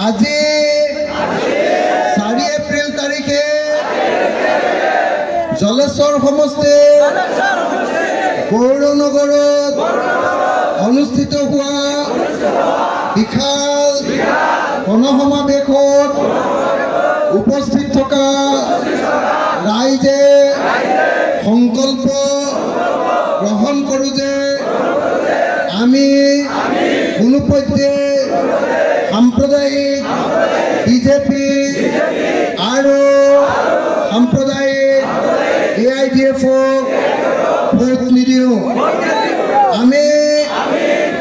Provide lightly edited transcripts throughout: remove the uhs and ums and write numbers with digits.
আজি 4 এপ্ৰিল তাৰিখে জলেশ্বৰ সমষ্টিৰ গৌৰনগৰত অনুষ্ঠিত হোৱা বিশাল গণসমাৱেশত উপস্থিত থকা ৰাইজে সংকল্প গ্ৰহণ কৰোঁ যে আমি কোনোপধ্যে সাম্প্ৰদায়িক বিজেপি আৰু সাম্প্ৰদায়িক AIDF-ক ভোট নিদিওঁ। আমি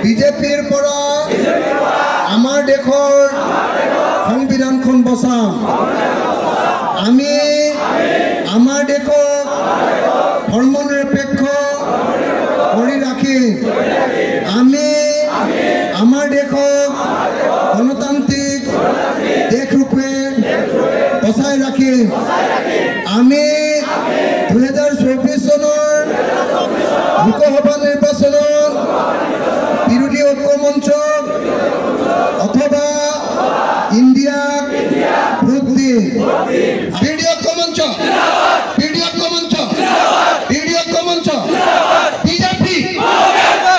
বিজেপিৰ পৰা আমাৰ দেশৰ সংবিধানখন বচাম। আমি আমাৰ দেশক ধৰ্মনিৰপেক্ষ কৰি ৰাখিম। আমি আমাৰ দেশক গণতান্ত্ৰিক দেশৰূপে বচাই ৰাখিম। আমি 2024 চনৰ লোকসভা নিৰ্বাচনত বিৰোধী ঐক্য মঞ্চক অথবা ইণ্ডিয়াক ভোট দিম। বিৰোধী ঐক্য মঞ্চ, বিৰোধী ঐক্য মঞ্চ, বিৰোধী ঐক্য মঞ্চ, BJP,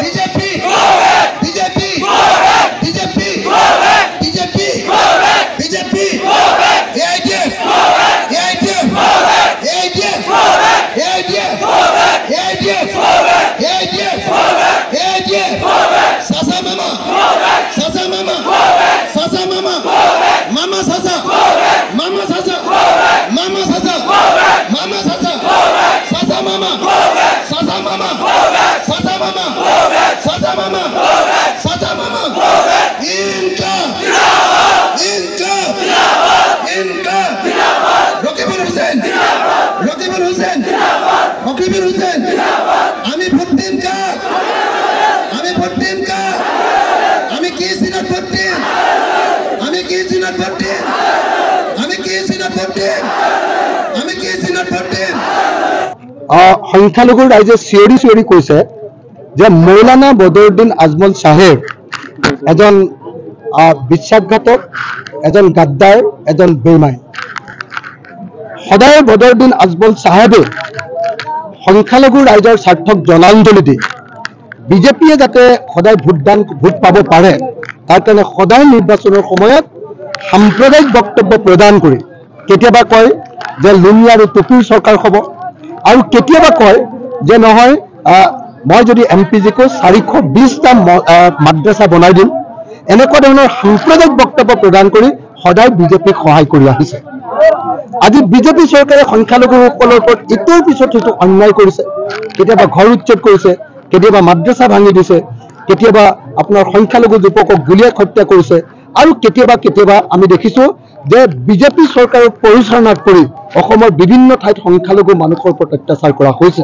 BJP, BJP, BJP, BJP, BJP, AIDF, AIDF, AIDF, AIDF, AIDF, AIDF, AIDF, Sasa mama, Sasa mama, Sasa mama, Mama Sasa, Mama Sasa, Mama Sasa, Mama Sasa, Sasa mama, Sasa mama, Sasa mama, Sasa mama, Sasa mama, Inka, Inka, Inka, Rokibul Hussain, Rokibul Hussain, Rokibul Hussain, আমি vote দিম কা, আমি vote দিম কা, আমি কি সিনাত vote দিম, আমি কি সিনাত vote দিম, আমি কি সিনাত ভোট দিম, আমি কি সিনাত ভোট দিম। সংখ্যালঘু ৰাইজে চিঞৰি চিঞৰি কৈছে যে মৌলানা বদৰুদ্দিন আজমল চাহেব এজন বিশ্বাসঘাতক, এজন গাদ্দাৰ, এজন বেইমান। সদায় বদৰুদ্দিন আজমল চাহেবে সংখ্যালঘু ৰাইজৰ স্বাৰ্থক জলাঞ্জলি দি বিজেপিয়ে যাতে সদায় ভোট পাব পাৰে তাৰ কাৰণে সদায় নিৰ্বাচনৰ সময়ত সাম্প্ৰদায়িক বক্তব্য প্ৰদান কৰি কেতিয়াবা কয় যে লুঙি আৰু টুপিৰ চৰকাৰ হ'ব, আৰু কেতিয়াবা কয় যে নহয় মই যদি MPG-কো 420টা মাদ্ৰাছা বনাই দিম। এনেকুৱা ধৰণৰ সাম্প্ৰদায়িক বক্তব্য প্ৰদান কৰি সদায় বিজেপিক সহায় কৰি আহিছে। আজি বিজেপি চৰকাৰে সংখ্যালঘুসকলৰ ওপৰত ইটোৰ পিছত সিটো অন্যায় কৰিছে। কেতিয়াবা ঘৰ উচ্ছেদ কৰিছে, কেতিয়াবা মাদ্ৰাছা ভাঙি দিছে, কেতিয়াবা আপোনাৰ সংখ্যালঘু যুৱকক গুলীয়াই হত্যা কৰিছে, আৰু কেতিয়াবা কেতিয়াবা আমি দেখিছোঁ যে বিজেপি চৰকাৰৰ পৰিচালনাত পৰি অসমৰ বিভিন্ন ঠাইত সংখ্যালঘু মানুহৰ ওপৰত অত্যাচাৰ কৰা হৈছে।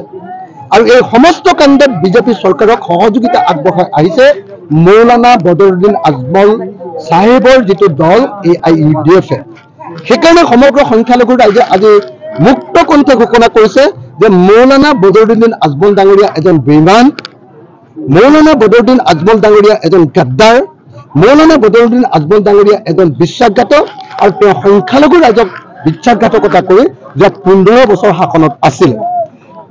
আৰু এই সমস্ত কাণ্ডত বিজেপি চৰকাৰক সহযোগিতা আগবঢ়াই আহিছে মৌলানা বদৰুদ্দিন আজমল চাহেবৰ যিটো দল AIUDF-এ। সেইকাৰণে সমগ্ৰ সংখ্যালঘু ৰাইজে আজি মুক্ত কণ্ঠে ঘোষণা কৰিছে যে মৌলানা বদৰুদ্দিন আজমল ডাঙৰীয়া এজন বেইমান, মৌলানা বদৰুদ্দিন আজমল ডাঙৰীয়া এজন গাদ্দাৰ, মৌলানা বদৰুদ্দিন আজমল ডাঙৰীয়া এজন বিশ্বাসঘাতক, আৰু তেওঁ সংখ্যালঘু ৰাইজক বিশ্বাসঘাতকতা কৰি যোৱা 15 বছৰ শাসনত আছিল।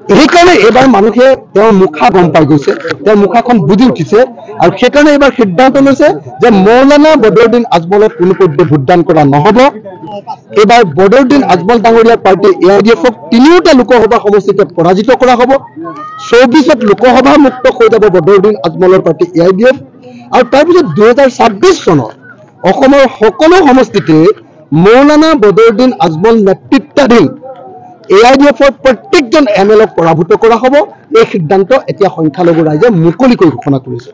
সেইকাৰণে এইবাৰ মানুহে তেওঁৰ মুখা গম পাই গৈছে, তেওঁৰ মুখাখন বুজি উঠিছে, আৰু সেইকাৰণে এইবাৰ সিদ্ধান্ত লৈছে যে মৌলানা বদৰুদ্দিন আজমলক কোনোপধ্যে ভোটদান কৰা নহ'ব। এইবাৰ বদৰুদ্দিন আজমল ডাঙৰীয়াৰ পাৰ্টি AIDF-ক 3টা লোকসভা সমষ্টিতে পৰাজিত কৰা হ'ব। 24ত লোকসভা মুক্ত হৈ যাব বদৰুদ্দিন আজমলৰ পাৰ্টি AIDF, আৰু তাৰপিছত 2026 চনত অসমৰ সকলো সমষ্টিতে মৌলানা বদৰুদ্দিন আজমল নেতৃত্বাধীন AIDF-ৰ প্ৰত্যেকজন MLA-ক পৰাভূত কৰা হ'ব। এই সিদ্ধান্ত এতিয়া সংখ্যালঘু ৰাইজে মুকলিকৈ ঘোষণা কৰিছে।